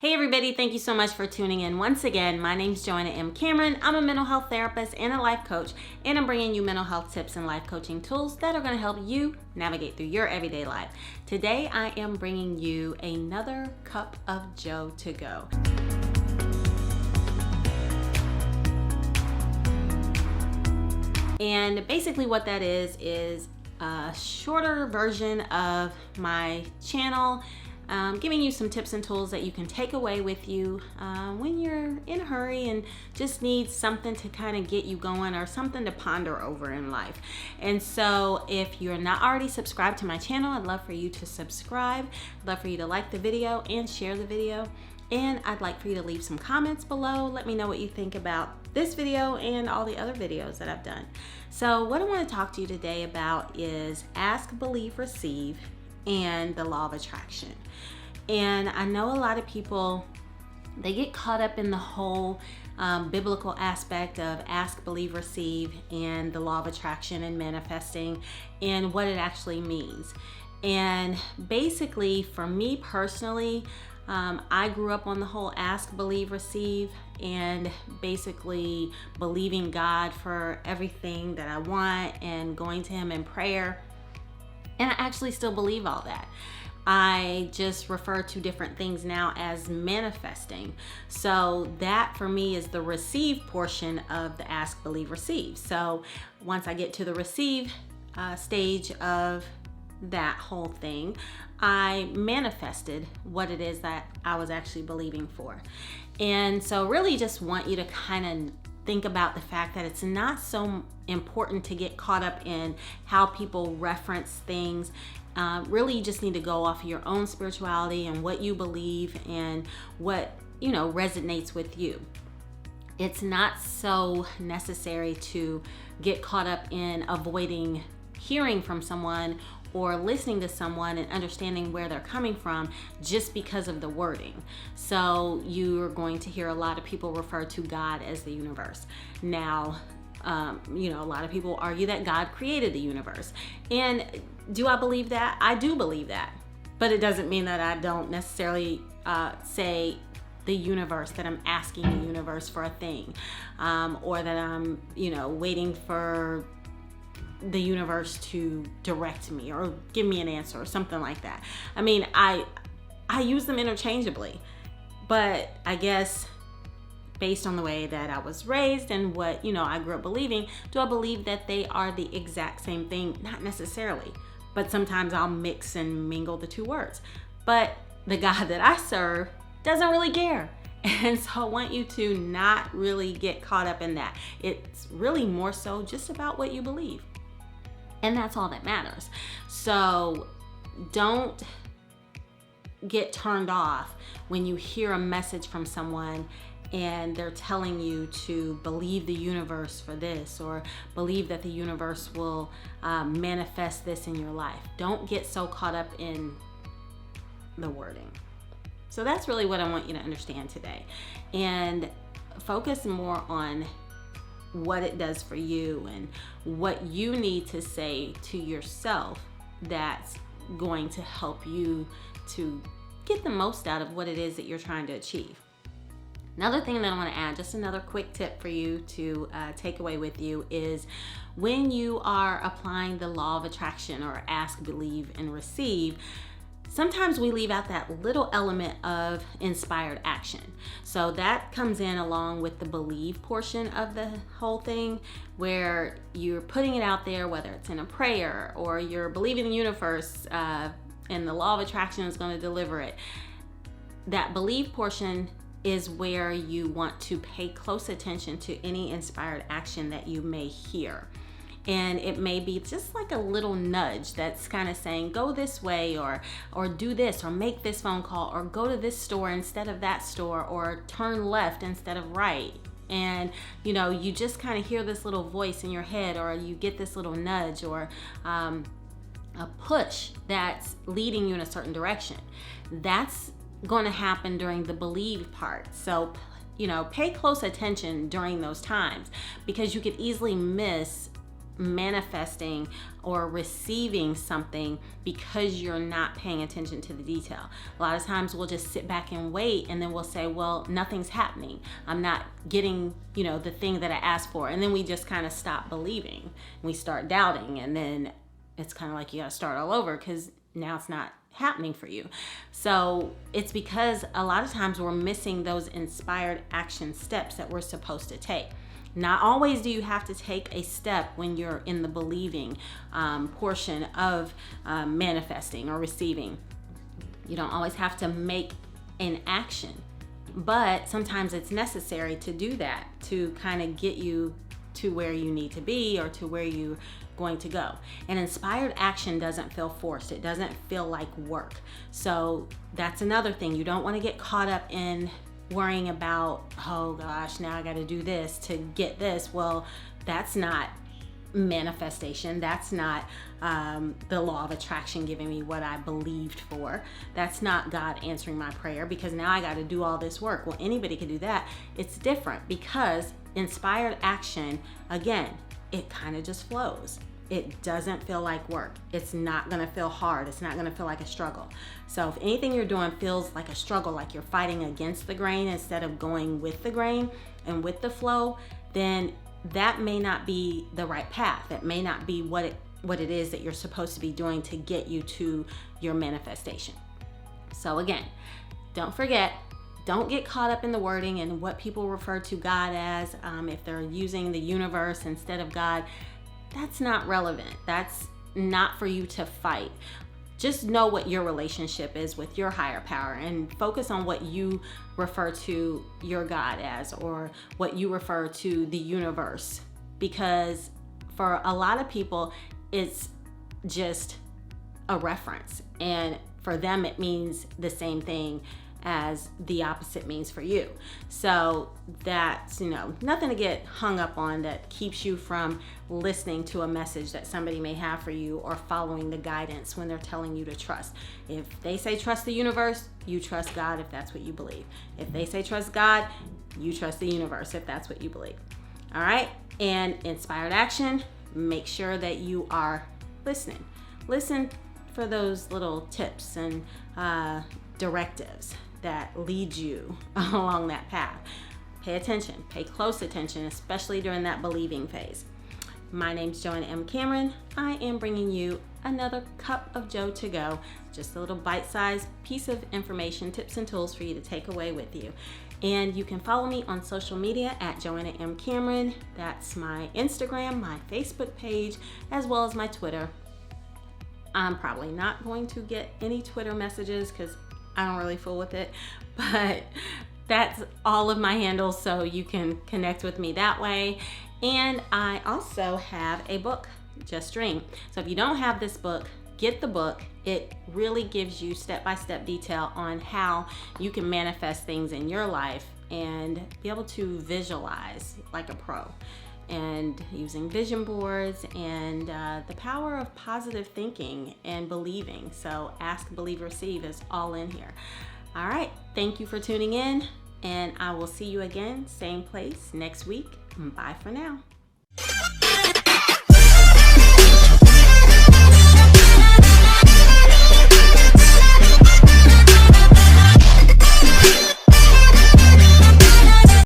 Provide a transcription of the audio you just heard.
Hey everybody, thank you so much for tuning in. Once again, my name's Joanna M. Cameron. I'm a mental health therapist and a life coach, and I'm bringing you mental health tips and life coaching tools that are going to help you navigate through your everyday life. Today, I am bringing you another cup of Joe to go. And basically what that is a shorter version of my channel, giving you some tips and tools that you can take away with you when you're in a hurry and just need something to kind of get you going or something to ponder over in life. And so if you're not already subscribed to my channel, I'd love for you to subscribe. I'd love for you to like the video and share the video. And I'd like for you to leave some comments below. Let me know what you think about this video and all the other videos that I've done. So what I want to talk to you today about is ask, believe, receive, and the law of attraction. And I know a lot of people, they get caught up in the whole biblical aspect of ask, believe, receive, and the law of attraction and manifesting and what it actually means. And basically, for me personally, I grew up on the whole ask, believe, receive, and basically believing God for everything that I want and going to Him in prayer. And I actually still believe all that. I just refer to different things now as manifesting. So that for me is the receive portion of the ask, believe, receive. So once I get to the receive stage of that whole thing, I manifested what it is that I was actually believing for. And so really just want you to kind of think about the fact that it's not so important to get caught up in how people reference things. Really, you just need to go off of your own spirituality and what you believe and what, resonates with you. It's not so necessary to get caught up in avoiding hearing from someone or listening to someone and understanding where they're coming from just because of the wording. So you're going to hear a lot of people refer to God as the universe. Now, a lot of people argue that God created the universe. And do I believe that? I do believe that. But it doesn't mean that I don't necessarily say the universe, that I'm asking the universe for a thing, or that I'm, waiting for the universe to direct me or give me an answer or something like that. I mean, I use them interchangeably, but I guess based on the way that I was raised and what, I grew up believing, do I believe that they are the exact same thing? Not necessarily, but sometimes I'll mix and mingle the two words. But the God that I serve doesn't really care. And so I want you to not really get caught up in that. It's really more so just about what you believe. And that's all that matters. So don't get turned off when you hear a message from someone and they're telling you to believe the universe for this or believe that the universe will manifest this in your life. Don't get so caught up in the wording. So that's really what I want you to understand today. And focus more on what it does for you and what you need to say to yourself that's going to help you to get the most out of what it is that you're trying to achieve. Another thing that I want to add, just another quick tip for you to take away with you, is when you are applying the law of attraction or ask, believe, and receive, sometimes we leave out that little element of inspired action. So that comes in along with the believe portion of the whole thing, where you're putting it out there, whether it's in a prayer or you're believing the universe and the law of attraction is going to deliver it. That believe portion is where you want to pay close attention to any inspired action that you may hear. And it may be just like a little nudge that's kind of saying, go this way, or do this, or make this phone call, or go to this store instead of that store, or turn left instead of right. And, you just kind of hear this little voice in your head, or you get this little nudge or a push that's leading you in a certain direction. That's going to happen during the believe part. So, pay close attention during those times, because you could easily miss manifesting or receiving something because you're not paying attention to the detail. A lot of times we'll just sit back and wait, and then we'll say, well, nothing's happening. I'm not getting, the thing that I asked for. And then we just kind of stop believing. We start doubting, and then it's kind of like you got to start all over because now it's not happening for you. So it's because a lot of times we're missing those inspired action steps that we're supposed to take. Not always do you have to take a step when you're in the believing portion of manifesting or receiving. You don't always have to make an action, but sometimes it's necessary to do that to kind of get you to where you need to be or to where you're going to go. And inspired action doesn't feel forced. It doesn't feel like work. So that's another thing. You don't want to get caught up in worrying about, oh gosh, now I got to do this to get this. Well, that's not manifestation. That's not the law of attraction giving me what I believed for. That's not God answering my prayer because now I got to do all this work. Well, anybody can do that. It's different because inspired action, again, it kind of just flows. It doesn't feel like work. It's not going to feel hard. It's not going to feel like a struggle. So if anything you're doing feels like a struggle, like you're fighting against the grain instead of going with the grain and with the flow, then that may not be the right path. That may not be what it is that you're supposed to be doing to get you to your manifestation. So again, don't forget, don't get caught up in the wording and what people refer to God as. If they're using the universe instead of God, that's not relevant. That's not for you to fight. Just know what your relationship is with your higher power and focus on what you refer to your God as or what you refer to the universe. Because for a lot of people, it's just a reference. And for them, it means the same thing as the opposite means for you. So that's, nothing to get hung up on that keeps you from listening to a message that somebody may have for you or following the guidance when they're telling you to trust. If they say trust the universe, you trust God if that's what you believe. If they say trust God, you trust the universe if that's what you believe. All right? And inspired action, make sure that you are listening. Listen for those little tips and directives that lead you along that path. Pay attention, pay close attention, especially during that believing phase. My name's Joanna M. Cameron. I am bringing you another cup of Joe to go, just a little bite-sized piece of information, tips and tools for you to take away with you. And you can follow me on social media at Joanna M. Cameron. That's my Instagram, my Facebook page, as well as my Twitter. I'm probably not going to get any Twitter messages because I don't really fool with it, but that's all of my handles, so you can connect with me that way. And I also have a book, Just Dream. So if you don't have this book, get the book. It really gives you step-by-step detail on how you can manifest things in your life and be able to visualize like a pro, and using vision boards and the power of positive thinking and believing. So Ask, Believe, Receive is all in here. All right, thank you for tuning in, and I will see you again, same place next week. Bye for now.